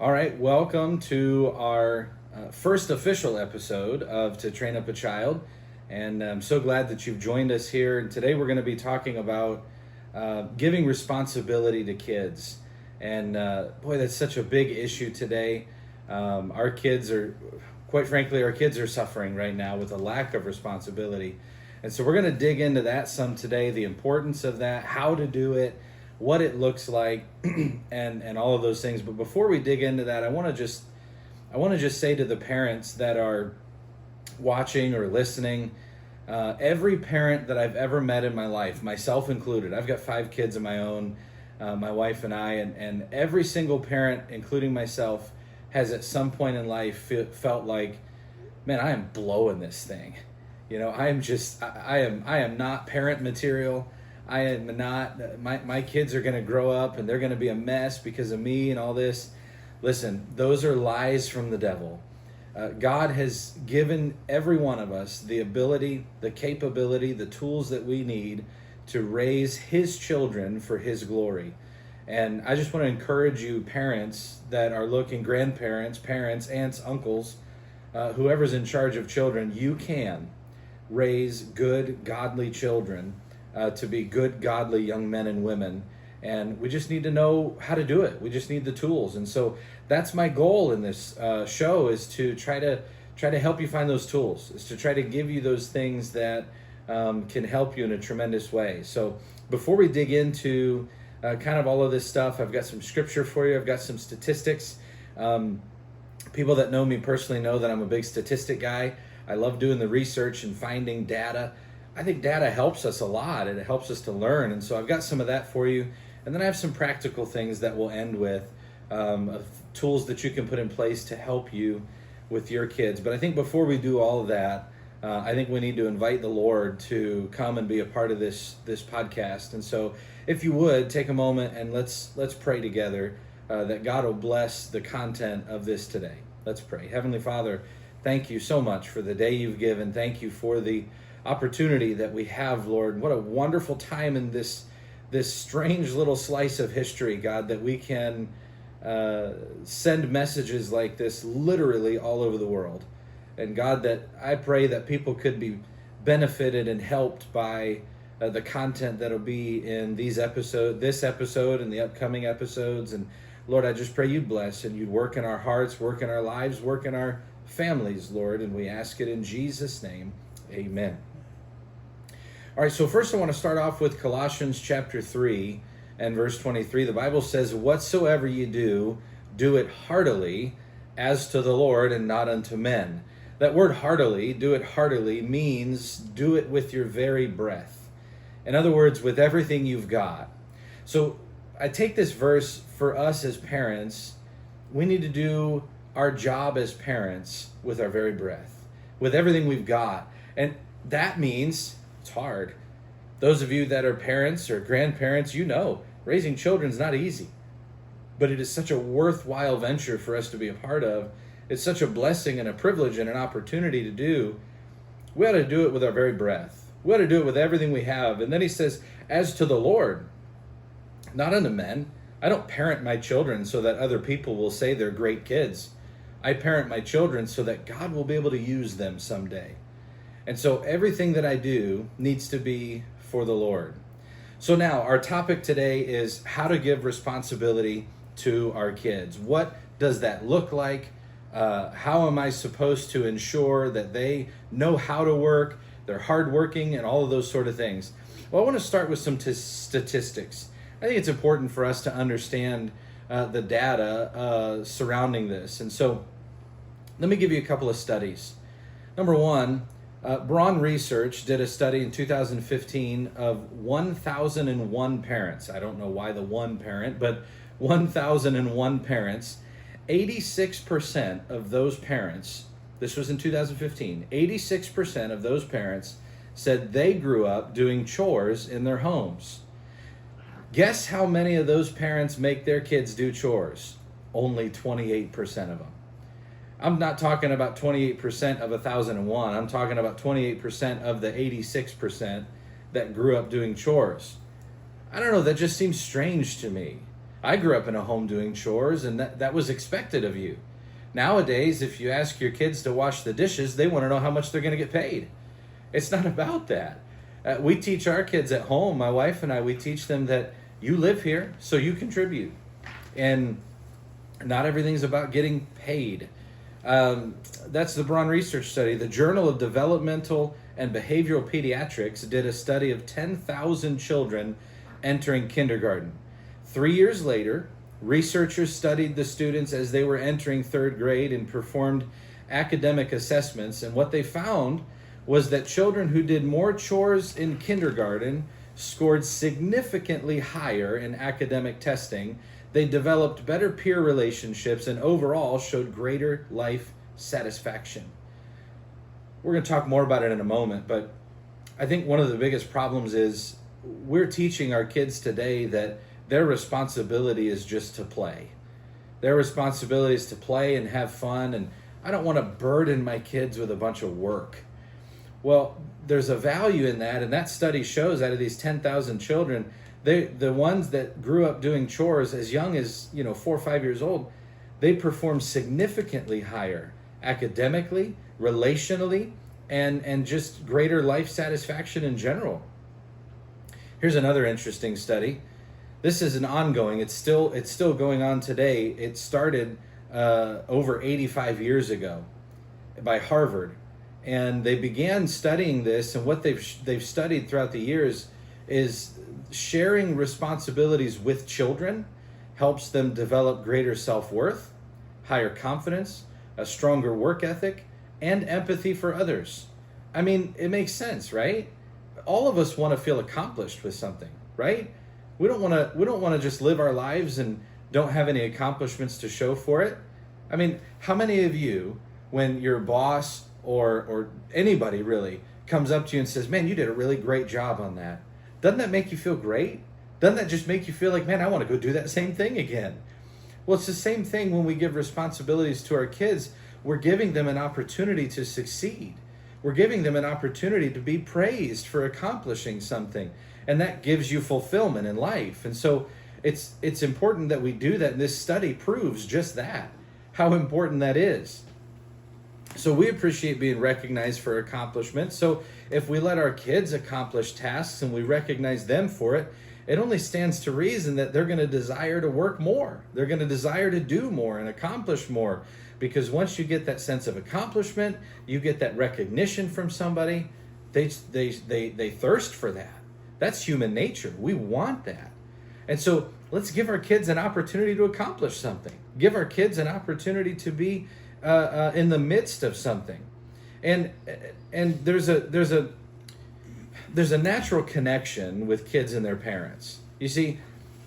All right, welcome to our first official episode of To Train Up a Child. And I'm so glad that you've joined us here. And today we're going to be talking about giving responsibility to kids. And boy, that's such a big issue today. Our kids are, quite frankly, our kids are suffering right now with a lack of responsibility. And so we're going to dig into that some today, the importance of that, how to do it, what it looks like, and all of those things. But before we dig into that, I want to just say to the parents that are watching or listening, every parent that I've ever met in my life, myself included, I've got 5 kids of my own, my wife and I, and every single parent, including myself, has at some point in life felt like, man, I am blowing this thing. You know, I am not parent material. I am not, my kids are going to grow up and they're going to be a mess because of me and all this. Listen, those are lies from the devil. God has given every one of us the ability, the capability, the tools that we need to raise his children for his glory. And I just want to encourage you, parents that are looking, grandparents, parents, aunts, uncles, whoever's in charge of children, you can raise good, godly children to be good, godly young men and women. And we just need to know how to do it. We just need the tools. And so that's my goal in this show, is to try to help you find those tools, is to try to give you those things that can help you in a tremendous way. So before we dig into kind of all of this stuff, I've got some scripture for you. I've got some statistics. People that know me personally know that I'm a big statistic guy. I love doing the research and finding data. I think data helps us a lot, and it helps us to learn. And so I've got some of that for you. And then I have some practical things that we'll end with, of tools that you can put in place to help you with your kids. But I think before we do all of that, I think we need to invite the Lord to come and be a part of this podcast. And so if you would, take a moment and let's pray together that God will bless the content of this today. Let's pray. Heavenly Father, thank you so much for the day you've given. Thank you for the opportunity that we have, Lord. What a wonderful time in this strange little slice of history, God, that we can send messages like this literally all over the world. And God, that I pray that people could be benefited and helped by the content that'll be in this episode and the upcoming episodes. And Lord, I just pray you'd bless and you'd work in our hearts, work in our lives, work in our families, Lord. And we ask it in Jesus' name. Amen. All right, so first I want to start off with Colossians chapter 3 and verse 23. The Bible says, "Whatsoever ye do, do it heartily, as to the Lord and not unto men." That word heartily, do it heartily, means do it with your very breath. In other words, with everything you've got. So I take this verse for us as parents. We need to do our job as parents with our very breath, with everything we've got. And that means it's hard. Those of you that are parents or grandparents, you know, raising children is not easy. But it is such a worthwhile venture for us to be a part of. It's such a blessing and a privilege and an opportunity to do. We ought to do it with our very breath. We ought to do it with everything we have. And then he says, as to the Lord, not unto men. I don't parent my children so that other people will say they're great kids. I parent my children so that God will be able to use them someday. And so everything that I do needs to be for the Lord. So now our topic today is how to give responsibility to our kids. What does that look like? How am I supposed to ensure that they know how to work, they're hardworking, and all of those sort of things? Well, I want to start with some statistics. I think it's important for us to understand the data surrounding this. And so let me give you a couple of studies. Number one, Braun Research did a study in 2015 of 1,001 parents. I don't know why the one parent, but 1,001 parents. 86% of those parents, this was in 2015, 86% of those parents said they grew up doing chores in their homes. Guess how many of those parents make their kids do chores? Only 28% of them. I'm not talking about 28% of 1,001. I'm talking about 28% of the 86% that grew up doing chores. I don't know, that just seems strange to me. I grew up in a home doing chores, and that was expected of you. Nowadays, if you ask your kids to wash the dishes, they want to know how much they're going to get paid. It's not about that. We teach our kids at home, my wife and I, we teach them that you live here, so you contribute. And not everything's about getting paid. That's the Braun Research Study. The Journal of Developmental and Behavioral Pediatrics did a study of 10,000 children entering kindergarten. 3 years later, researchers studied the students as they were entering third grade and performed academic assessments. And what they found was that children who did more chores in kindergarten scored significantly higher in academic testing. They developed better peer relationships and overall showed greater life satisfaction. We're going to talk more about it in a moment, but I think one of the biggest problems is we're teaching our kids today that their responsibility is just to play. Their responsibility is to play and have fun, and I don't want to burden my kids with a bunch of work. Well, there's a value in that, and that study shows out of these 10,000 children, the ones that grew up doing chores as young as 4 or 5 years old, they perform significantly higher academically, relationally, and just greater life satisfaction in general. Here's another interesting study. This is an ongoing. It's still going on today. It started over 85 years ago by Harvard, and they began studying this. And what they've studied throughout the years is sharing responsibilities with children helps them develop greater self-worth, higher confidence, a stronger work ethic, and empathy for others. I mean, it makes sense, right? All of us want to feel accomplished with something, right? We don't want to just live our lives and don't have any accomplishments to show for it. I mean, how many of you, when your boss or anybody really comes up to you and says, "Man, you did a really great job on that," doesn't that make you feel great? Doesn't that just make you feel like, man, I want to go do that same thing again? Well, it's the same thing when we give responsibilities to our kids. We're giving them an opportunity to succeed. We're giving them an opportunity to be praised for accomplishing something. And that gives you fulfillment in life. And so it's important that we do that. And this study proves just that, how important that is. So we appreciate being recognized for accomplishment. So if we let our kids accomplish tasks and we recognize them for it, it only stands to reason that they're going to desire to work more. They're going to desire to do more and accomplish more. Because once you get that sense of accomplishment, you get that recognition from somebody, they thirst for that. That's human nature. We want that. And so let's give our kids an opportunity to accomplish something. Give our kids an opportunity to be in the midst of something. And there's a natural connection with kids and their parents. You see,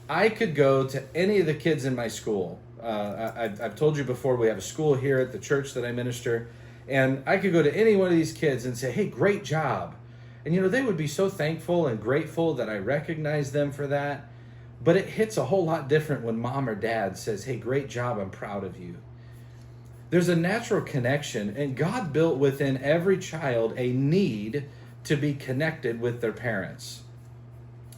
I could go to any of the kids in my school. I've told you before, we have a school here at the church that I minister, and I could go to any one of these kids and say, "Hey, great job." And they would be so thankful and grateful that I recognize them for that. But it hits a whole lot different when mom or dad says, "Hey, great job, I'm proud of you." There's a natural connection, and God built within every child a need to be connected with their parents.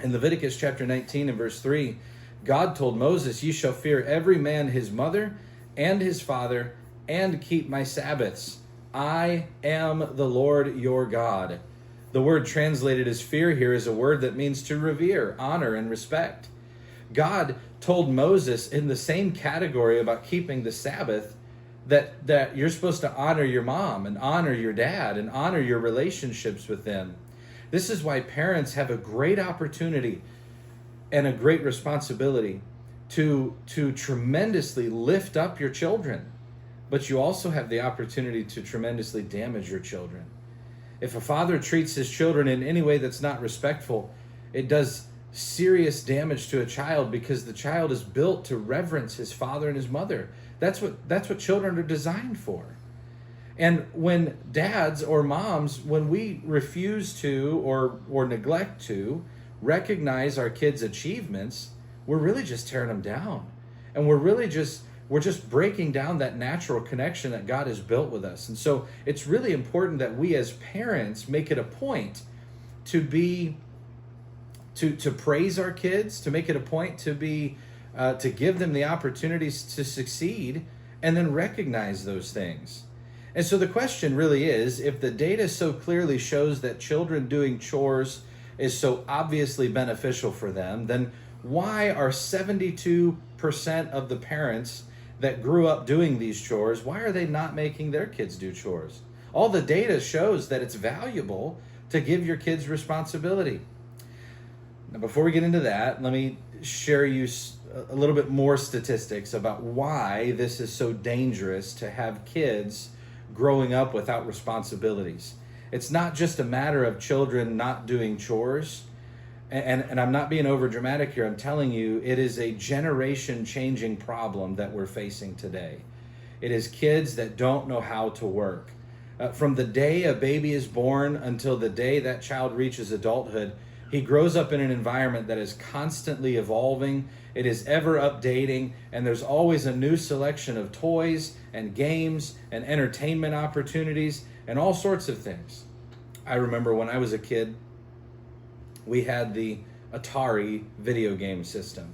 In Leviticus chapter 19 and verse 3, God told Moses, "You shall fear every man his mother and his father, and keep my Sabbaths. I am the Lord your God." The word translated as fear here is a word that means to revere, honor, and respect. God told Moses in the same category about keeping the Sabbath that you're supposed to honor your mom and honor your dad and honor your relationships with them. This is why parents have a great opportunity and a great responsibility to tremendously lift up your children. But you also have the opportunity to tremendously damage your children. If a father treats his children in any way that's not respectful, it does serious damage to a child because the child is built to reverence his father and his mother. That's what children are designed for. And when dads or moms, when we refuse to or neglect to recognize our kids' achievements, we're really just tearing them down. And we're just breaking down that natural connection that God has built with us. And so it's really important that we as parents make it a point to praise our kids, to make it a point to be to give them the opportunities to succeed and then recognize those things. And so the question really is, if the data so clearly shows that children doing chores is so obviously beneficial for them, then why are 72% of the parents that grew up doing these chores, why are they not making their kids do chores? All the data shows that it's valuable to give your kids responsibility. Now, before we get into that, let me share you a little bit more statistics about why this is so dangerous to have kids growing up without responsibilities. It's not just a matter of children not doing chores. And I'm not being over dramatic here. I'm telling you, it is a generation changing problem that we're facing today. It is kids that don't know how to work. From the day a baby is born until the day that child reaches adulthood, he grows up in an environment that is constantly evolving. It is ever updating, and there's always a new selection of toys and games and entertainment opportunities and all sorts of things. I remember when I was a kid, we had the Atari video game system.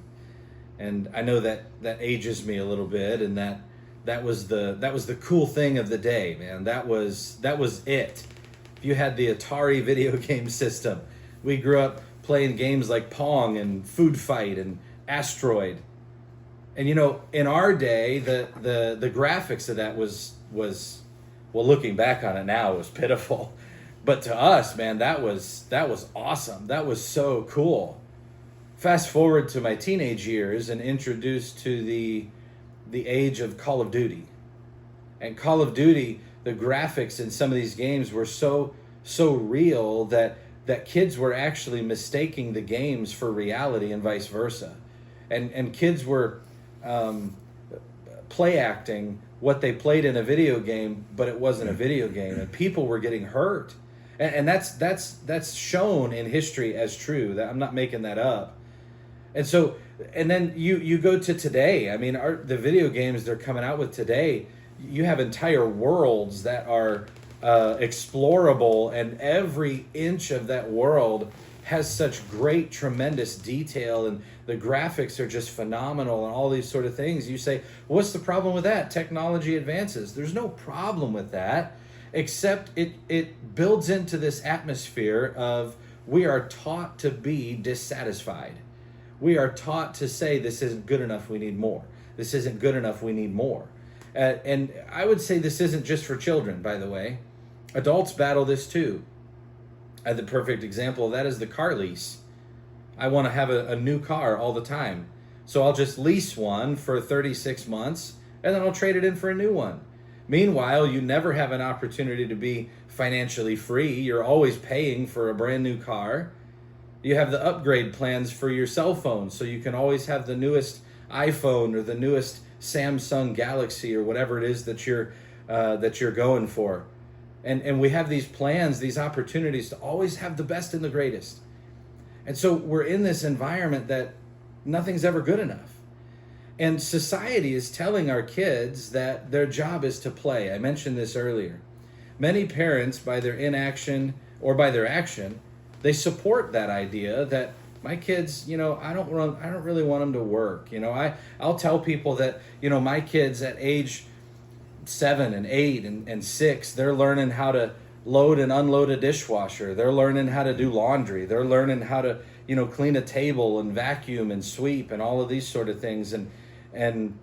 And I know that ages me a little bit, and that was the cool thing of the day, man. That was it. If you had the Atari video game system, we grew up playing games like Pong and Food Fight and Asteroid. And you know, in our day, the graphics of that was well, looking back on it now, it was pitiful. But to us, man, that was awesome. That was so cool. Fast forward to my teenage years and introduced to the age of Call of Duty. And Call of Duty, the graphics in some of these games were so real that kids were actually mistaking the games for reality and vice versa. And kids were play acting what they played in a video game, but it wasn't a video game, and people were getting hurt. And that's shown in history as true. That I'm not making that up. And so, and then you go to today. I mean, the video games they're coming out with today, you have entire worlds that are explorable, and every inch of that world has such great, tremendous detail, and the graphics are just phenomenal, and all these sort of things. You say, what's the problem with that? Technology advances. There's no problem with that, except it builds into this atmosphere of we are taught to be dissatisfied. We are taught to say this isn't good enough, we need more. This isn't good enough, we need more. And I would say this isn't just for children, by the way. Adults battle this too. The perfect example of that is the car lease. I want to have a new car all the time. So I'll just lease one for 36 months, and then I'll trade it in for a new one. Meanwhile, you never have an opportunity to be financially free. You're always paying for a brand new car. You have the upgrade plans for your cell phone, so you can always have the newest iPhone or the newest Samsung Galaxy or whatever it is that you're going for. And we have these plans, these opportunities to always have the best and the greatest. And so we're in this environment that nothing's ever good enough. And society is telling our kids that their job is to play. I mentioned this earlier. Many parents, by their inaction or by their action, they support that idea that my kids, I don't really want them to work. I'll tell people that, my kids at age 7 and 8 and 6, they're learning how to load and unload a dishwasher. They're learning how to do laundry. They're learning how to, clean a table and vacuum and sweep and all of these sort of things. And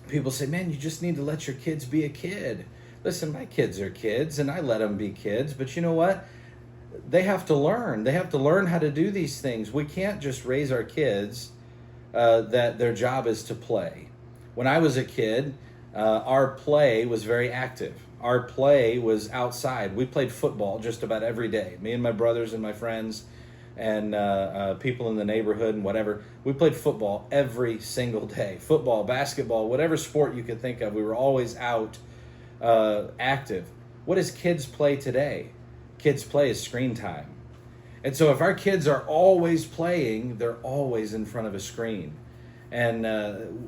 people say, man, you just need to let your kids be a kid. Listen, my kids are kids and I let them be kids, but you know what? They have to learn. They have to learn how to do these things. We can't just raise our kids that their job is to play. When I was a kid, our play was very active. Our play was outside. We played football just about every day. Me and my brothers and my friends and people in the neighborhood and whatever. We played football every single day. Football, basketball, whatever sport you could think of. We were always out active. What does kids play today? Kids play is screen time. And so if our kids are always playing, they're always in front of a screen. And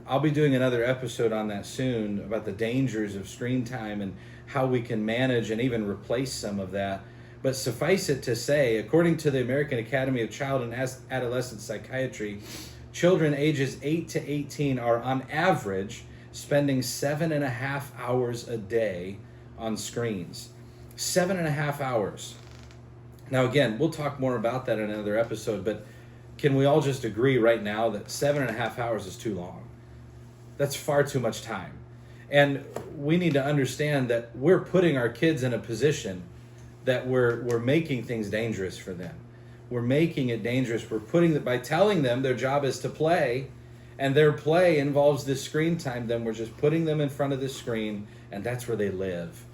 I'll be doing another episode on that soon about the dangers of screen time and how we can manage and even replace some of that. But suffice it to say, according to the American Academy of Child and Adolescent Psychiatry, Children ages 8 to 18 are on average spending 7.5 hours a day on screens. 7.5 hours. Now, again, we'll talk more about that in another episode, but can we all just agree right now that 7.5 hours is too long? That's far too much time. And we need to understand that we're putting our kids in a position that we're making things dangerous for them. We're making it dangerous. We're putting by telling them their job is to play, and their play involves this screen time, then we're just putting them in front of the screen, and that's where they live.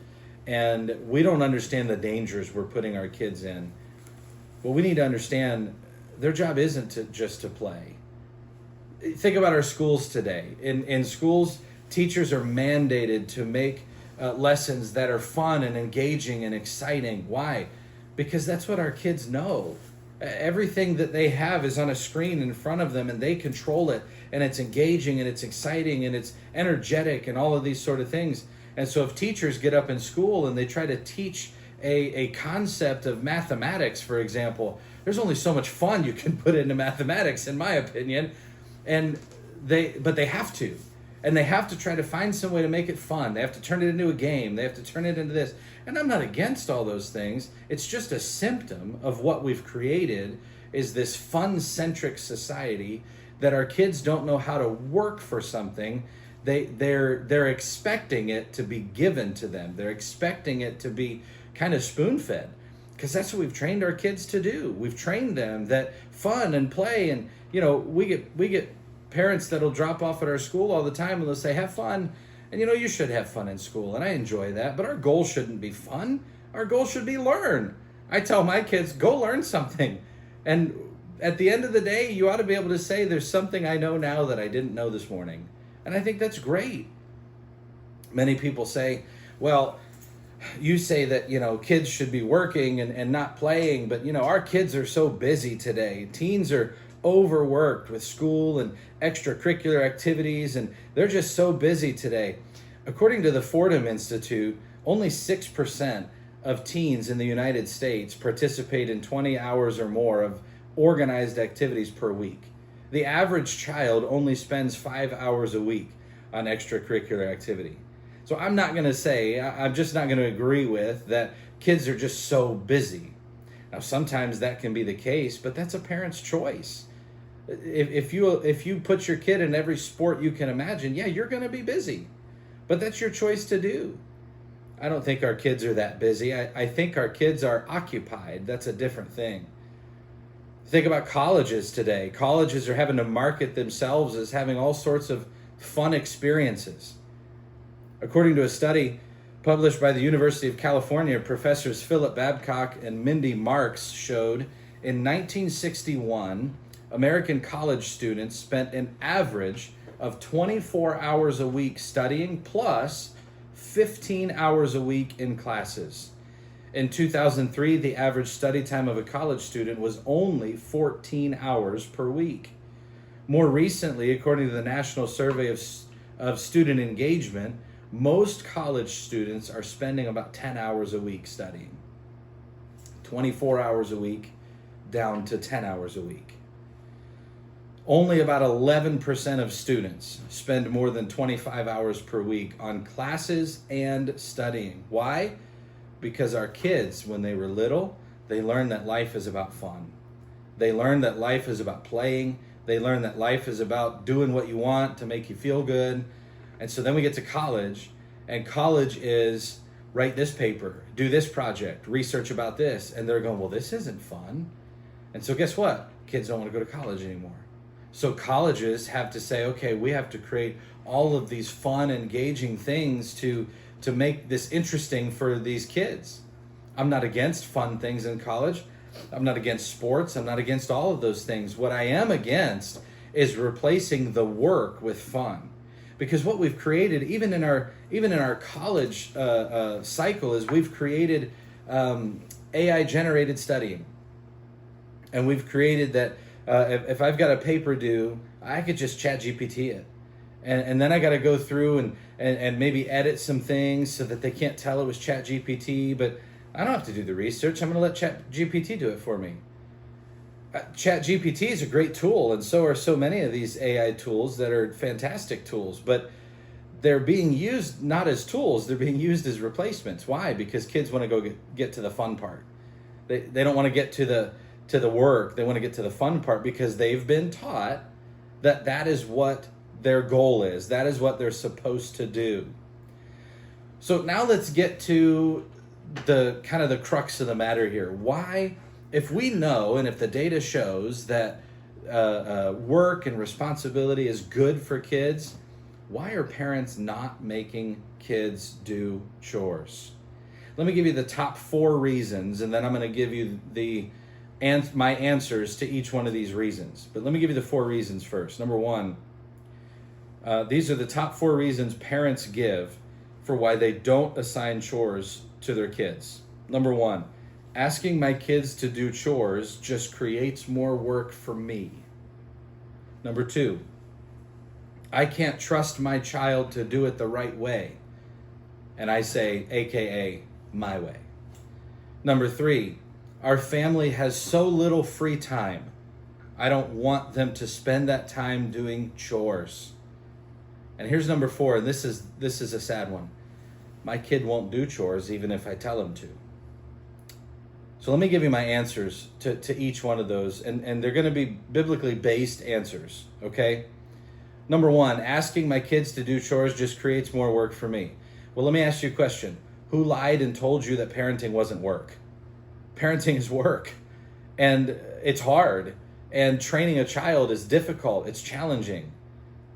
And we don't understand the dangers we're putting our kids in. But we need to understand their job isn't just to play. Think about our schools today. In schools, teachers are mandated to make lessons that are fun and engaging and exciting. Why? Because that's what our kids know. Everything that they have is on a screen in front of them, and they control it, and it's engaging and it's exciting and it's energetic and all of these sort of things. And so if teachers get up in school and they try to teach a concept of mathematics, for example, there's only so much fun you can put into mathematics, in my opinion. But they have to. And they have to try to find some way to make it fun. They have to turn it into a game. They have to turn it into this. And I'm not against all those things. It's just a symptom of what we've created, is this fun-centric society that our kids don't know how to work for something. They're expecting it to be given to them. They're expecting it to be kind of spoon-fed, because that's what we've trained our kids to do. We've trained them that fun and play, and we get parents that'll drop off at our school all the time and they'll say, have fun. And you should have fun in school, and I enjoy that, but our goal shouldn't be fun. Our goal should be learn. I tell my kids, go learn something. And at the end of the day, you ought to be able to say, there's something I know now that I didn't know this morning. And I think that's great. Many people say, well, you say that, kids should be working and not playing, but, our kids are so busy today. Teens are overworked with school and extracurricular activities, and they're just so busy today. According to the Fordham Institute, only 6% of teens in the United States participate in 20 hours or more of organized activities per week. The average child only spends 5 hours a week on extracurricular activity. So I'm just not going to agree with that kids are just so busy. Now, sometimes that can be the case, but that's a parent's choice. If you put your kid in every sport you can imagine, yeah, you're going to be busy. But that's your choice to do. I don't think our kids are that busy. I think our kids are occupied. That's a different thing. Think about colleges today. Colleges are having to market themselves as having all sorts of fun experiences. According to a study published by the University of California, professors Philip Babcock and Mindy Marks showed in 1961, American college students spent an average of 24 hours a week studying, plus 15 hours a week in classes. In 2003, the average study time of a college student was only 14 hours per week. More recently, according to the National Survey of Student Engagement, most college students are spending about 10 hours a week studying. 24 hours a week down to 10 hours a week. Only about 11% of students spend more than 25 hours per week on classes and studying. Why? Because our kids, when they were little, they learned that life is about fun. They learned that life is about playing. They learned that life is about doing what you want to make you feel good. And so then we get to college, and college is write this paper, do this project, research about this. And they're going, well, this isn't fun. And so guess what? Kids don't want to go to college anymore. So colleges have to say, okay, we have to create all of these fun, engaging things to make this interesting for these kids. I'm not against fun things in college. I'm not against sports. I'm not against all of those things. What I am against is replacing the work with fun. Because what we've created, even in our college cycle, is we've created AI generated studying, and we've created that if I've got a paper due, I could just chat GPT it, and then I got to go through and maybe edit some things so that they can't tell it was chat GPT, but I don't have to do the research. I'm going to let chat GPT do it for me. ChatGPT is a great tool, and so are so many of these AI tools that are fantastic tools, but they're being used not as tools, they're being used as replacements. Why? Because kids want to go get to the fun part. They don't want to get to the work. They want to get to the fun part because they've been taught that that is what their goal is. That is what they're supposed to do. So now let's get to the kind of the crux of the matter here. Why, if we know and if the data shows that work and responsibility is good for kids, why are parents not making kids do chores? Let me give you the top 4 reasons, and then I'm going to give you my answers to each one of these reasons. But let me give you the 4 reasons first. Number 1, these are the top 4 reasons parents give for why they don't assign chores to their kids. Number 1, asking my kids to do chores just creates more work for me. Number 2, I can't trust my child to do it the right way. And I say, AKA, my way. Number 3, our family has so little free time. I don't want them to spend that time doing chores. And here's number 4, and this is a sad one. My kid won't do chores even if I tell him to. So let me give you my answers to each one of those, and they're going to be biblically based answers, okay? Number 1, asking my kids to do chores just creates more work for me. Well, let me ask you a question. Who lied and told you that parenting wasn't work? Parenting is work, and it's hard, and training a child is difficult. It's challenging.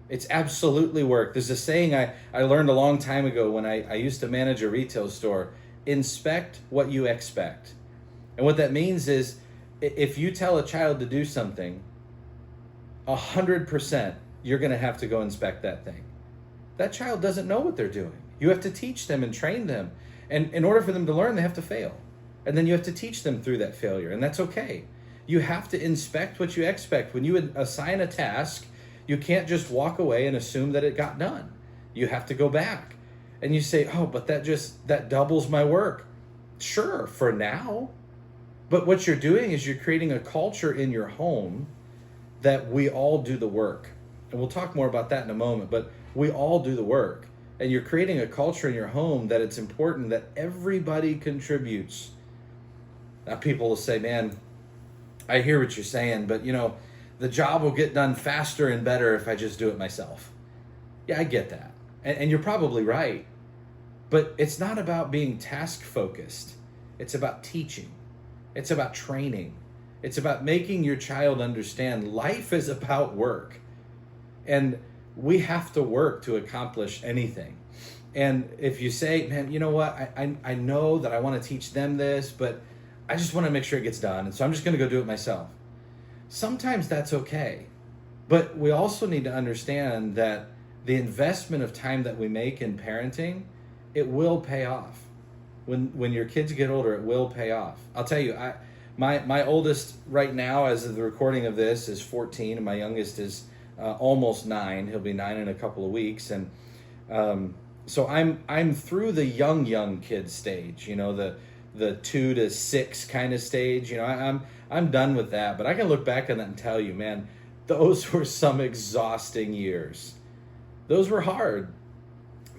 It's absolutely work. There's a saying I learned a long time ago when I used to manage a retail store: inspect what you expect. And what that means is if you tell a child to do something, 100%, you're going to have to go inspect that thing. That child doesn't know what they're doing. You have to teach them and train them. And in order for them to learn, they have to fail. And then you have to teach them through that failure. And that's okay. You have to inspect what you expect. When you assign a task, you can't just walk away and assume that it got done. You have to go back. And you say, oh, but that doubles my work. Sure, for now. But what you're doing is you're creating a culture in your home that we all do the work. And we'll talk more about that in a moment, but we all do the work. And you're creating a culture in your home that it's important that everybody contributes. Now people will say, man, I hear what you're saying, but the job will get done faster and better if I just do it myself. Yeah, I get that. And you're probably right. But it's not about being task focused. It's about teaching. It's about training. It's about making your child understand life is about work. And we have to work to accomplish anything. And if you say, man, you know what? I know that I want to teach them this, but I just want to make sure it gets done. And so I'm just going to go do it myself. Sometimes that's okay. But we also need to understand that the investment of time that we make in parenting, it will pay off. When your kids get older, it will pay off. I'll tell you, my oldest right now, as of the recording of this, is 14, and my youngest is almost 9. He'll be 9 in a couple of weeks, and so I'm through the young kid stage. The 2 to 6 kind of stage. I'm done with that. But I can look back on that and tell you, man, those were some exhausting years. Those were hard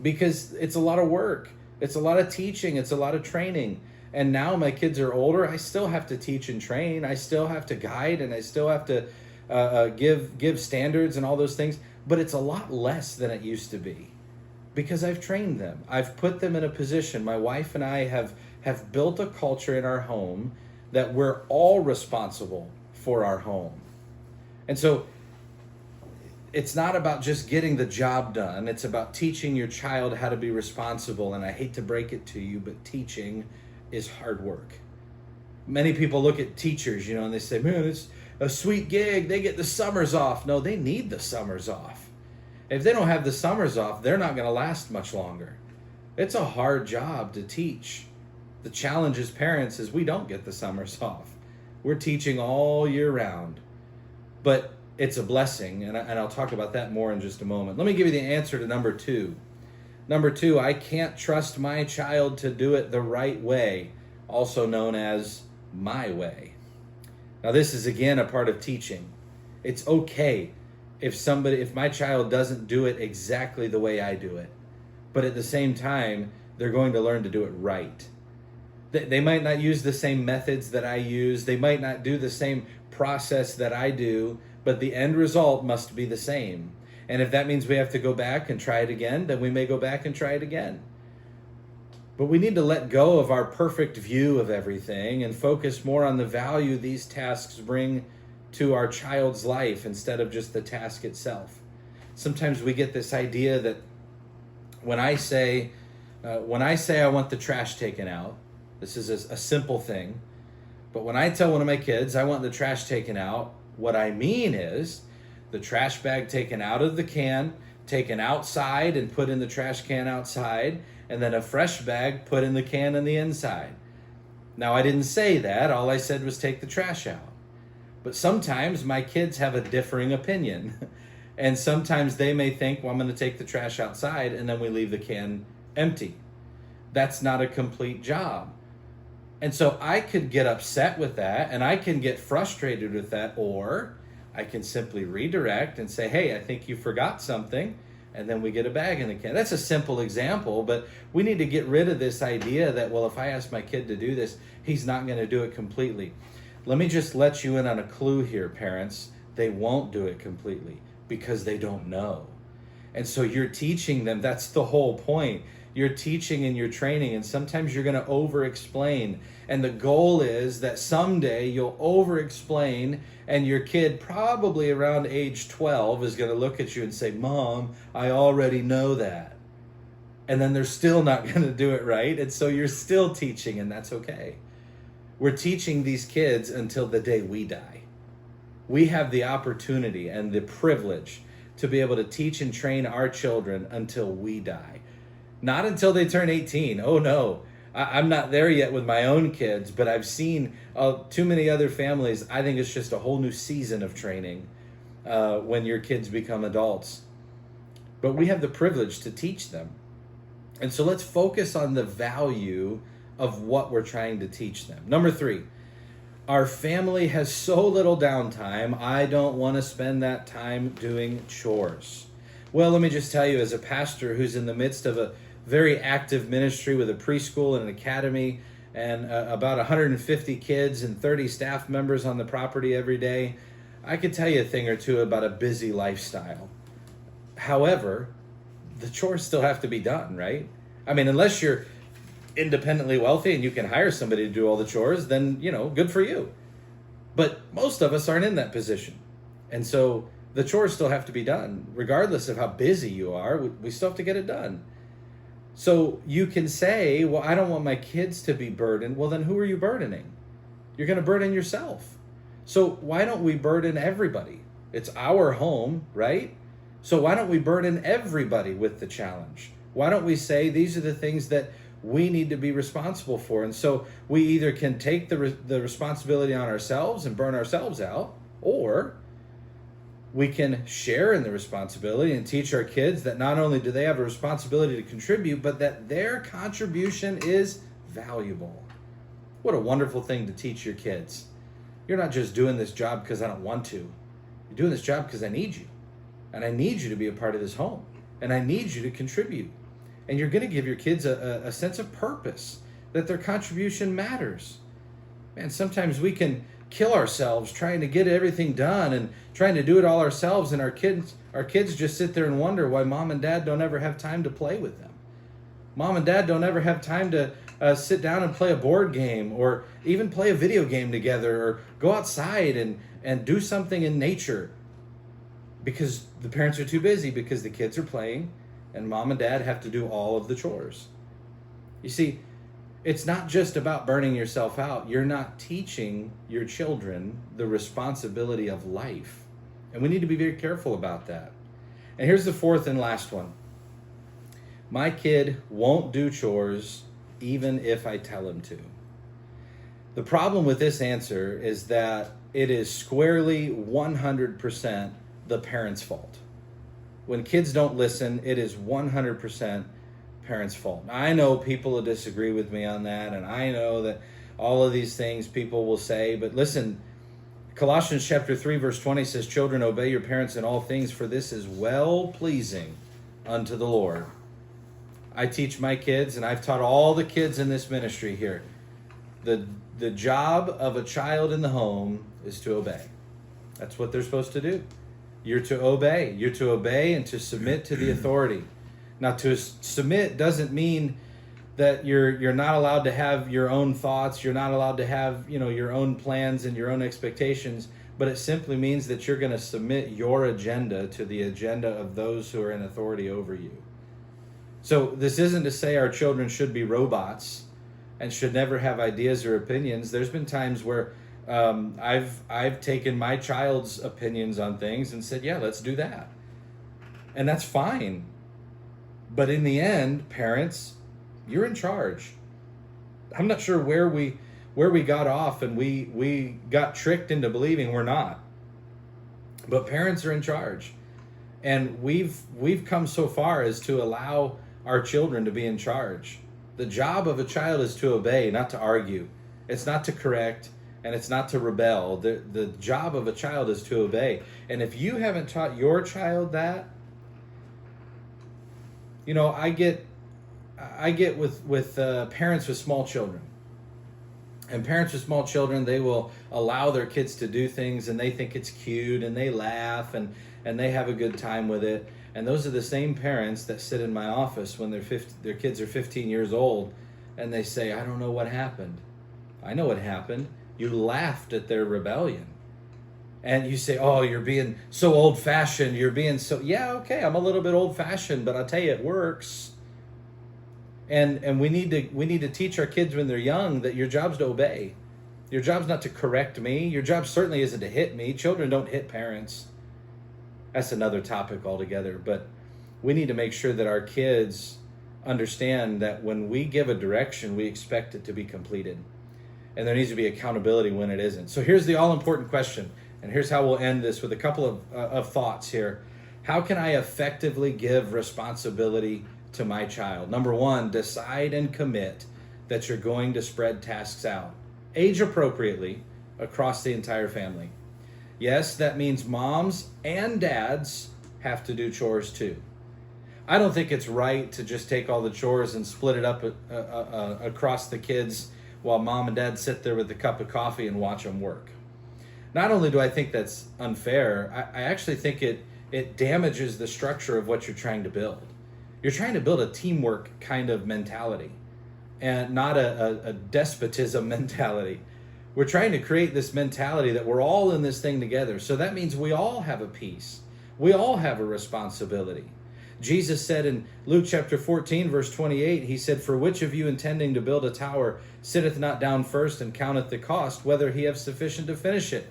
because it's a lot of work. It's a lot of teaching. It's a lot of training. And now my kids are older. I still have to teach and train. I still have to guide, and I still have to give standards and all those things. But it's a lot less than it used to be because I've trained them. I've put them in a position. My wife and I have built a culture in our home that we're all responsible for our home. And so it's not about just getting the job done. It's about teaching your child how to be responsible. And I hate to break it to you, but teaching is hard work. Many people look at teachers, and they say, man, it's a sweet gig. They get the summers off. No, they need the summers off. If they don't have the summers off, they're not going to last much longer. It's a hard job to teach. The challenge as parents is we don't get the summers off. We're teaching all year round. But it's a blessing, and I'll talk about that more in just a moment. Let me give you the answer to number 2. Number 2, I can't trust my child to do it the right way, also known as my way. Now, this is again a part of teaching. It's okay if my child doesn't do it exactly the way I do it, but at the same time, they're going to learn to do it right. They might not use the same methods that I use. They might not do the same process that I do, but the end result must be the same. And if that means we have to go back and try it again, then we may go back and try it again. But we need to let go of our perfect view of everything and focus more on the value these tasks bring to our child's life instead of just the task itself. Sometimes we get this idea that when I say I want the trash taken out, this is a simple thing, but when I tell one of my kids I want the trash taken out, what I mean is the trash bag taken out of the can, taken outside and put in the trash can outside, and then a fresh bag put in the can on the inside. Now, I didn't say that. All I said was take the trash out. But sometimes my kids have a differing opinion. And sometimes they may think, well, I'm going to take the trash outside, and then we leave the can empty. That's not a complete job. And so I could get upset with that, and I can get frustrated with that, or I can simply redirect and say, hey, I think you forgot something, and then we get a bag in the can. That's a simple example, but we need to get rid of this idea that, well, if I ask my kid to do this, he's not going to do it completely. Let me just let you in on a clue here, parents. They won't do it completely because they don't know. And so you're teaching them. That's the whole point. You're teaching and you're training, and sometimes you're going to over-explain. And the goal is that someday you'll over-explain, and your kid, probably around age 12, is going to look at you and say, Mom, I already know that. And then they're still not going to do it right, and so you're still teaching, and that's okay. We're teaching these kids until the day we die. We have the opportunity and the privilege to be able to teach and train our children until we die. Not until they turn 18. Oh no, I'm not there yet with my own kids, but I've seen too many other families. I think it's just a whole new season of training when your kids become adults. But we have the privilege to teach them. And so let's focus on the value of what we're trying to teach them. Number 3, our family has so little downtime, I don't want to spend that time doing chores. Well, let me just tell you, as a pastor who's in the midst of a very active ministry with a preschool and an academy and about 150 kids and 30 staff members on the property every day, I could tell you a thing or two about a busy lifestyle. However, the chores still have to be done, right? I mean, unless you're independently wealthy and you can hire somebody to do all the chores, then, good for you. But most of us aren't in that position. And so the chores still have to be done. Regardless of how busy you are, we still have to get it done. So you can say, well, I don't want my kids to be burdened. Well, then who are you burdening? You're going to burden yourself. So why don't we burden everybody? It's our home, right? So why don't we burden everybody with the challenge? Why don't we say these are the things that we need to be responsible for? And so we either can take the responsibility on ourselves and burn ourselves out, or we can share in the responsibility and teach our kids that not only do they have a responsibility to contribute, but that their contribution is valuable. What a wonderful thing to teach your kids. You're not just doing this job because I don't want to. You're doing this job because I need you. And I need you to be a part of this home. And I need you to contribute. And you're going to give your kids a sense of purpose, that their contribution matters. Man, sometimes we can kill ourselves trying to get everything done and trying to do it all ourselves, and our kids just sit there and wonder why mom and dad don't ever have time to play with them. Mom and dad don't ever have time to sit down and play a board game, or even play a video game together, or go outside and do something in nature, because the parents are too busy, because the kids are playing and mom and dad have to do all of the chores. You see, it's not just about burning yourself out. You're not teaching your children the responsibility of life. And we need to be very careful about that. And here's the 4th and last one. My kid won't do chores even if I tell him to. The problem with this answer is that it is squarely 100% the parent's fault. When kids don't listen, it is 100% parents' fault. I know people will disagree with me on that, and I know that all of these things people will say, but listen, Colossians chapter 3, verse 20 says, "Children, obey your parents in all things, for this is well-pleasing unto the Lord." I teach my kids, and I've taught all the kids in this ministry here, the job of a child in the home is to obey. That's what they're supposed to do. You're to obey. You're to obey and to submit to the authority. Now, to submit doesn't mean that you're not allowed to have your own thoughts. You're not allowed to have, your own plans and your own expectations. But it simply means that you're going to submit your agenda to the agenda of those who are in authority over you. So this isn't to say our children should be robots and should never have ideas or opinions. There's been times where I've taken my child's opinions on things and said, yeah, let's do that. And that's fine. But in the end, parents, you're in charge. I'm not sure where we got off and we got tricked into believing we're not. But parents are in charge. And we've come so far as to allow our children to be in charge. The job of a child is to obey, not to argue. It's not to correct, and it's not to rebel. The job of a child is to obey. And if you haven't taught your child that, I get with parents with small children. And parents with small children, they will allow their kids to do things, and they think it's cute, and they laugh, and they have a good time with it. And those are the same parents that sit in my office when their kids are 15 years old, and they say, I don't know what happened. I know what happened. You laughed at their rebellion. And you say, oh, you're being so old-fashioned. You're being so... Yeah, okay, I'm a little bit old-fashioned, but I'll tell you, it works. And we need to teach our kids when they're young that your job's to obey. Your job's not to correct me. Your job certainly isn't to hit me. Children don't hit parents. That's another topic altogether. But we need to make sure that our kids understand that when we give a direction, we expect it to be completed. And there needs to be accountability when it isn't. So here's the all-important question. And here's how we'll end this with a couple of thoughts here. How can I effectively give responsibility to my child? Number one, decide and commit that you're going to spread tasks out, age appropriately, across the entire family. Yes, that means moms and dads have to do chores too. I don't think it's right to just take all the chores and split it up across the kids while mom and dad sit there with a cup of coffee and watch them work. Not only do I think that's unfair, I actually think it damages the structure of what you're trying to build. You're trying to build a teamwork kind of mentality and not a despotism mentality. We're trying to create this mentality that we're all in this thing together. So that means we all have a piece. We all have a responsibility. Jesus said in Luke chapter 14, verse 28, he said, "For which of you intending to build a tower sitteth not down first and counteth the cost, whether he have sufficient to finish it?"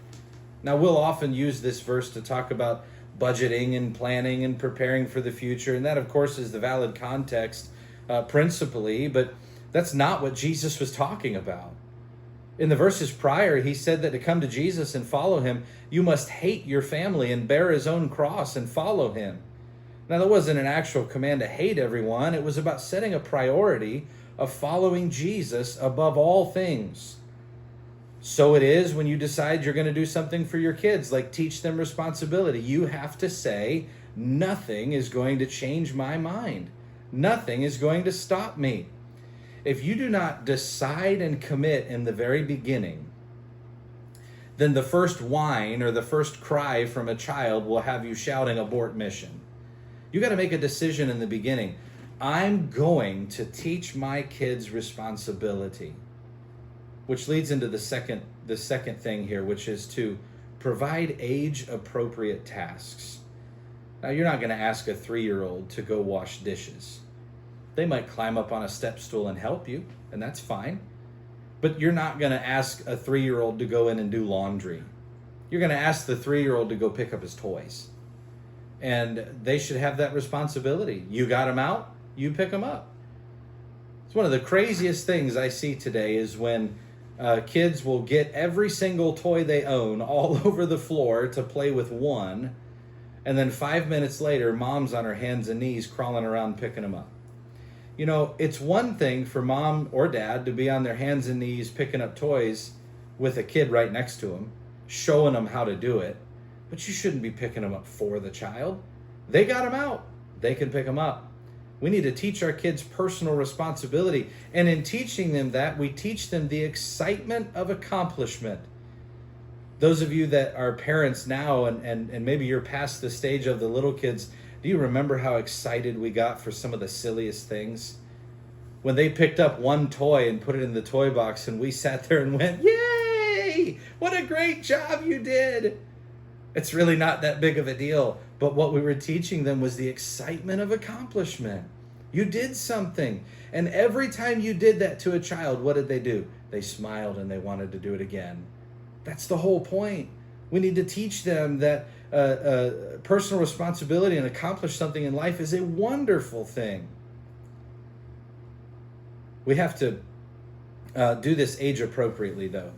Now we'll often use this verse to talk about budgeting and planning and preparing for the future. And that, of course, is the valid context principally, but that's not what Jesus was talking about. In the verses prior, he said that to come to Jesus and follow him, you must hate your family and bear his own cross and follow him. Now, that wasn't an actual command to hate everyone. It was about setting a priority of following Jesus above all things. So it is when you decide you're going to do something for your kids, like teach them responsibility. You have to say, nothing is going to change my mind. Nothing is going to stop me. If you do not decide and commit in the very beginning, then the first whine or the first cry from a child will have you shouting, abort mission. You got to make a decision in the beginning. I'm going to teach my kids responsibility. Which leads into the second thing here, which is to provide age-appropriate tasks. Now, you're not going to ask a 3-year-old to go wash dishes. They might climb up on a step stool and help you, and that's fine. But you're not going to ask a 3-year-old to go in and do laundry. You're going to ask the 3-year-old to go pick up his toys. And they should have that responsibility. You got them out, you pick them up. It's one of the craziest things I see today is when kids will get every single toy they own all over the floor to play with one, and then 5 minutes later, mom's on her hands and knees crawling around picking them up. It's one thing for mom or dad to be on their hands and knees picking up toys with a kid right next to them. showing them how to do it, but you shouldn't be picking them up for the child. They got them out. They can pick them up. We need to teach our kids personal responsibility. And in teaching them that, we teach them the excitement of accomplishment. Those of you that are parents now, and maybe you're past the stage of the little kids, do you remember how excited we got for some of the silliest things? When they picked up one toy and put it in the toy box and we sat there and went, "Yay! What a great job you did!" It's really not that big of a deal. But what we were teaching them was the excitement of accomplishment. You did something. And every time you did that to a child, what did they do? They smiled and they wanted to do it again. That's the whole point. We need to teach them that personal responsibility and accomplish something in life is a wonderful thing. We have to do this age appropriately, though.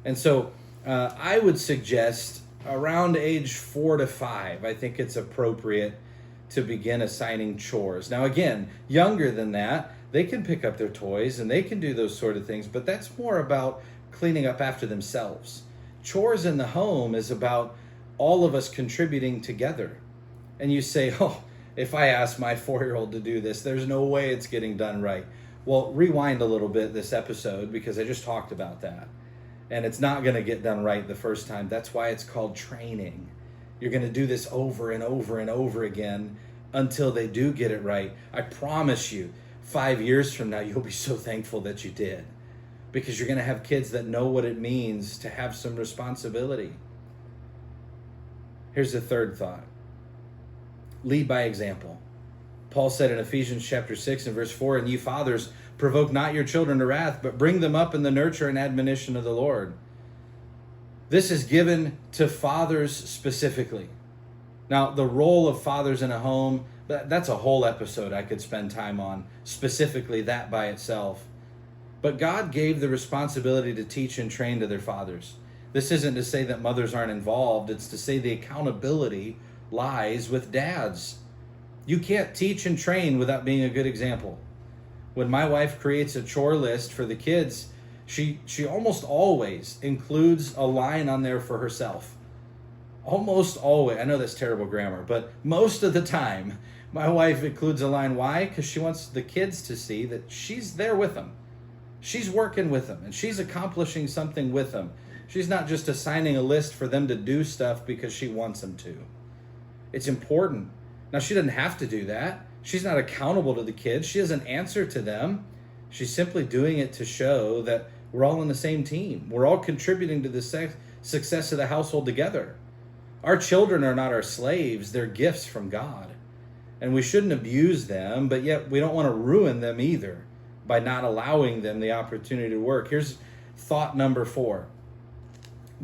And so I would suggest around age 4 to 5, I think it's appropriate to begin assigning chores. Now, again, younger than that, they can pick up their toys and they can do those sort of things, but that's more about cleaning up after themselves. Chores in the home is about all of us contributing together. And you say, "Oh, if I ask my 4-year-old to do this, there's no way it's getting done right." Well, rewind a little bit this episode, because I just talked about that. And it's not going to get done right the first time. That's why it's called training. You're going to do this over and over and over again until they do get it right. I promise you, 5 years from now, you'll be so thankful that you did, because you're going to have kids that know what it means to have some responsibility. Here's the third thought. Lead by example. Paul said in Ephesians chapter 6 and verse 4, "And ye fathers, provoke not your children to wrath, but bring them up in the nurture and admonition of the Lord." This is given to fathers specifically. Now, the role of fathers in a home, that's a whole episode I could spend time on, specifically that by itself. But God gave the responsibility to teach and train to their fathers. This isn't to say that mothers aren't involved. It's to say the accountability lies with dads. You can't teach and train without being a good example. When my wife creates a chore list for the kids, she almost always includes a line on there for herself. Almost always. I know that's terrible grammar, but most of the time, my wife includes a line. Why? Because she wants the kids to see that she's there with them. She's working with them, and she's accomplishing something with them. She's not just assigning a list for them to do stuff because she wants them to. It's important. Now, she doesn't have to do that. She's not accountable to the kids. She doesn't answer to them. She's simply doing it to show that we're all on the same team. We're all contributing to the success of the household together. Our children are not our slaves. They're gifts from God. And we shouldn't abuse them, but yet we don't want to ruin them either by not allowing them the opportunity to work. Here's thought number 4.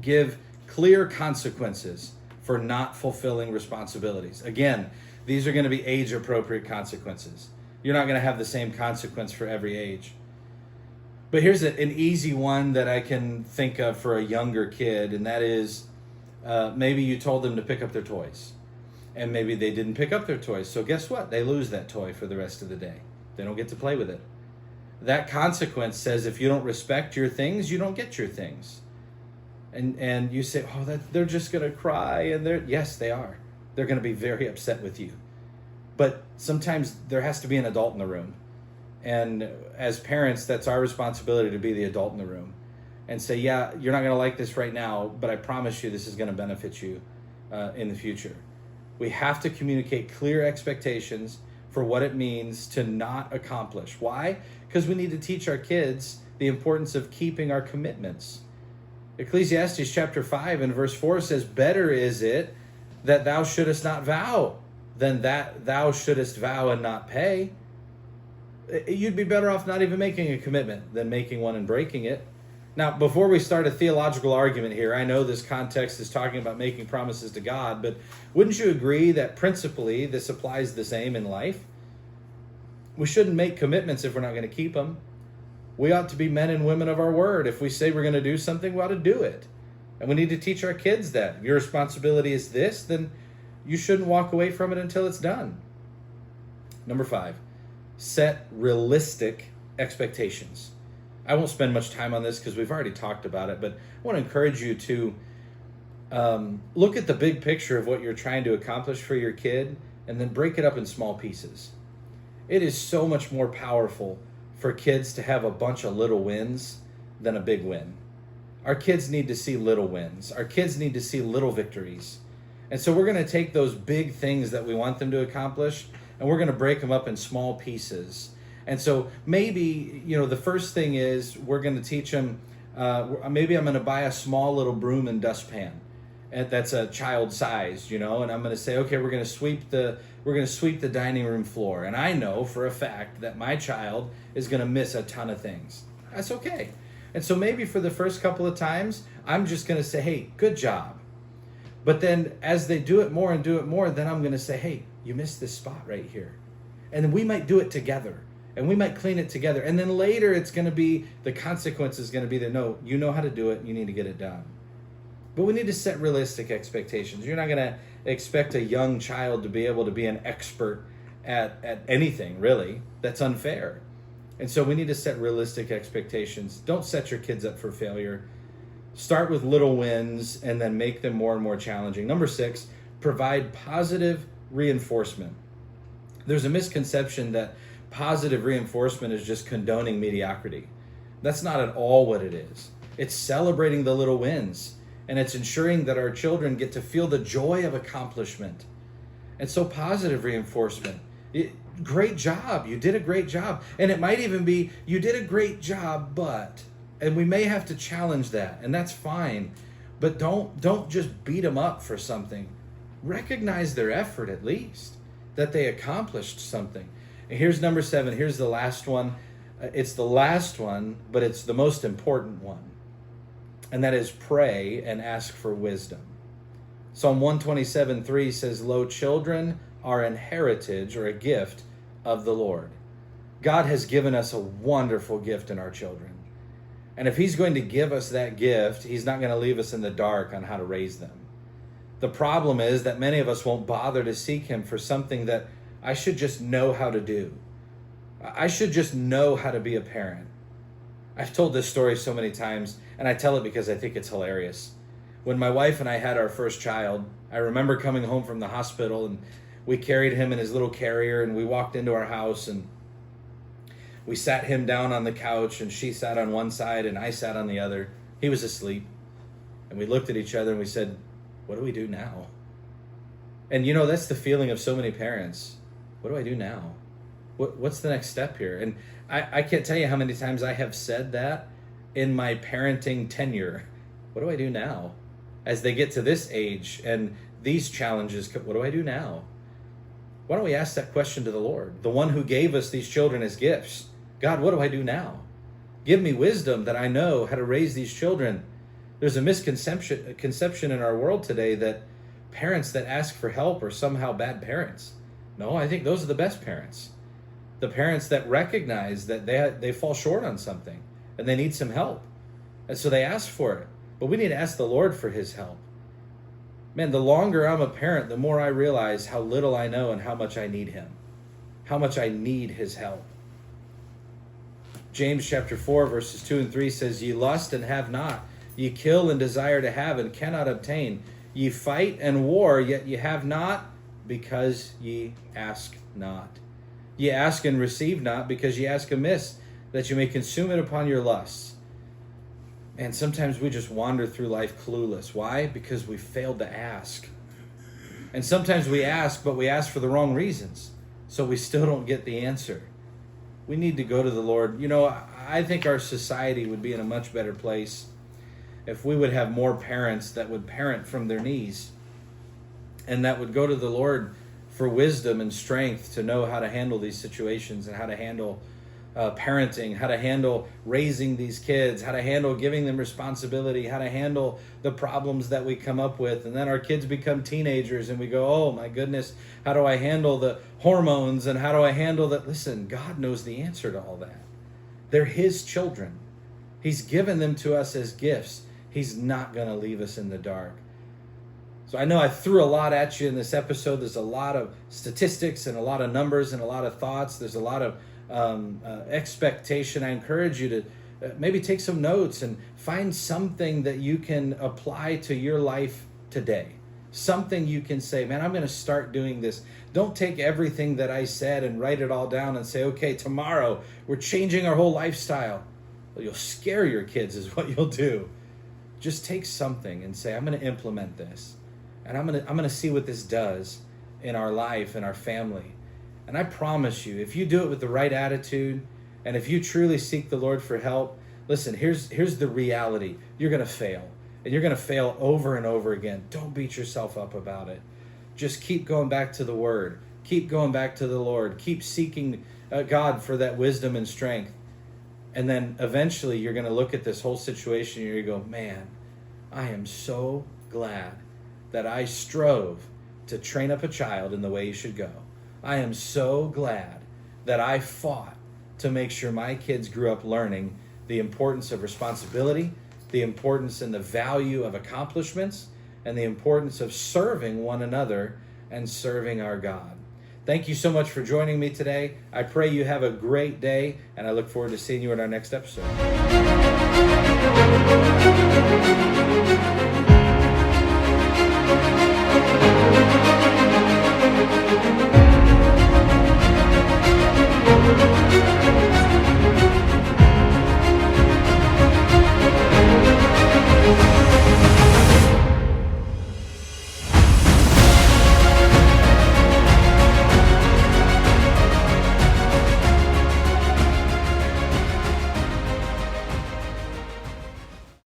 Give clear consequences for not fulfilling responsibilities. Again, these are going to be age-appropriate consequences. You're not going to have the same consequence for every age. But here's an easy one that I can think of for a younger kid, and that is maybe you told them to pick up their toys, and maybe they didn't pick up their toys. So guess what? They lose that toy for the rest of the day. They don't get to play with it. That consequence says if you don't respect your things, you don't get your things. And you say, "Oh, they're just going to cry," and yes, they are. They're going to be very upset with you. But sometimes there has to be an adult in the room. And as parents, that's our responsibility to be the adult in the room and say, "Yeah, you're not going to like this right now, but I promise you this is going to benefit you in the future." We have to communicate clear expectations for what it means to not accomplish. Why? Because we need to teach our kids the importance of keeping our commitments. Ecclesiastes chapter 5 and verse 4 says, "Better is it that thou shouldest not vow than that thou shouldest vow and not pay." You'd be better off not even making a commitment than making one and breaking it. Now, before we start a theological argument here, I know this context is talking about making promises to God, but wouldn't you agree that principally this applies the same in life? We shouldn't make commitments if we're not going to keep them. We ought to be men and women of our word. If we say we're going to do something, we ought to do it. And we need to teach our kids that. If your responsibility is this, then you shouldn't walk away from it until it's done. Number 5, set realistic expectations. I won't spend much time on this because we've already talked about it, but I want to encourage you to Look at the big picture of what you're trying to accomplish for your kid, and then break it up in small pieces. It is so much more powerful for kids to have a bunch of little wins than a big win. Our kids need to see little wins. Our kids need to see little victories. And so we're going to take those big things that we want them to accomplish, and we're going to break them up in small pieces. And so maybe, the first thing is we're going to teach them, maybe I'm going to buy a small little broom and dustpan. And that's a child sized, and I'm going to say, okay, we're going to sweep the dining room floor. And I know for a fact that my child is going to miss a ton of things. That's okay. And so maybe for the first couple of times, I'm just going to say, hey, good job. But then as they do it more, then I'm going to say, hey, you missed this spot right here. And then we might do it together. And we might clean it together. And then later it's going to be, the consequence is going to be that, no, you know how to do it. You need to get it done. But we need to set realistic expectations. You're not going to expect a young child to be able to be an expert at anything, really. That's unfair. And so we need to set realistic expectations. Don't set your kids up for failure. Start with little wins and then make them more and more challenging. Number 6, provide positive reinforcement. There's a misconception that positive reinforcement is just condoning mediocrity. That's not at all what it is. It's celebrating the little wins. And it's ensuring that our children get to feel the joy of accomplishment. And so positive reinforcement. Great job. You did a great job. And it might even be, you did a great job, but, and we may have to challenge that, and that's fine. But don't just beat them up for something. Recognize their effort at least, that they accomplished something. And here's number 7. Here's the last one. It's the last one, but it's the most important one. And that is pray and ask for wisdom. Psalm 127:3 says, lo, children are an heritage or a gift of the Lord. God has given us a wonderful gift in our children. And if he's going to give us that gift, he's not going to leave us in the dark on how to raise them. The problem is that many of us won't bother to seek him for something that I should just know how to do. I should just know how to be a parent. I've told this story so many times, and I tell it because I think it's hilarious. When my wife and I had our first child, I remember coming home from the hospital, and we carried him in his little carrier, and we walked into our house, and we sat him down on the couch, and she sat on one side, and I sat on the other. He was asleep. And we looked at each other, and we said, what do we do now? And that's the feeling of so many parents. What do I do now? What's the next step here? And I can't tell you how many times I have said that in my parenting tenure. What do I do now? As they get to this age and these challenges, what do I do now? Why don't we ask that question to the Lord, the one who gave us these children as gifts? God, what do I do now? Give me wisdom that I know how to raise these children. There's a misconception in our world today that parents that ask for help are somehow bad parents. No, I think those are the best parents. The parents that recognize that they fall short on something and they need some help. And so they ask for it. But we need to ask the Lord for his help. Man, the longer I'm a parent, the more I realize how little I know and how much I need him. How much I need his help. James chapter 4, verses 2 and 3 says, ye lust and have not. Ye kill and desire to have and cannot obtain. Ye fight and war, yet ye have not, because ye ask not. Ye ask and receive not, because ye ask amiss, that you may consume it upon your lusts. And sometimes we just wander through life clueless. Why? Because we failed to ask. And sometimes we ask, but we ask for the wrong reasons. So we still don't get the answer. We need to go to the Lord. I think our society would be in a much better place if we would have more parents that would parent from their knees and that would go to the Lord for wisdom and strength to know how to handle these situations and how to handle parenting, how to handle raising these kids, how to handle giving them responsibility, how to handle the problems that we come up with. And then our kids become teenagers and we go, oh my goodness, how do I handle the hormones and how do I handle that? Listen, God knows the answer to all that. They're his children. He's given them to us as gifts. He's not going to leave us in the dark. So I know I threw a lot at you in this episode. There's a lot of statistics and a lot of numbers and a lot of thoughts. There's a lot of expectation. I encourage you to maybe take some notes and find something that you can apply to your life today. Something you can say, man, I'm going to start doing this. Don't take everything that I said and write it all down and say, okay, tomorrow we're changing our whole lifestyle. Well, you'll scare your kids is what you'll do. Just take something and say, I'm going to implement this. And I'm going to see what this does in our life and our family. And I promise you, if you do it with the right attitude, and if you truly seek the Lord for help, listen, here's the reality. You're going to fail. And you're going to fail over and over again. Don't beat yourself up about it. Just keep going back to the Word. Keep going back to the Lord. Keep seeking God for that wisdom and strength. And then eventually you're going to look at this whole situation and you're going to go, man, I am so glad that I strove to train up a child in the way he should go. I am so glad that I fought to make sure my kids grew up learning the importance of responsibility, the importance and the value of accomplishments, and the importance of serving one another and serving our God. Thank you so much for joining me today. I pray you have a great day, and I look forward to seeing you in our next episode.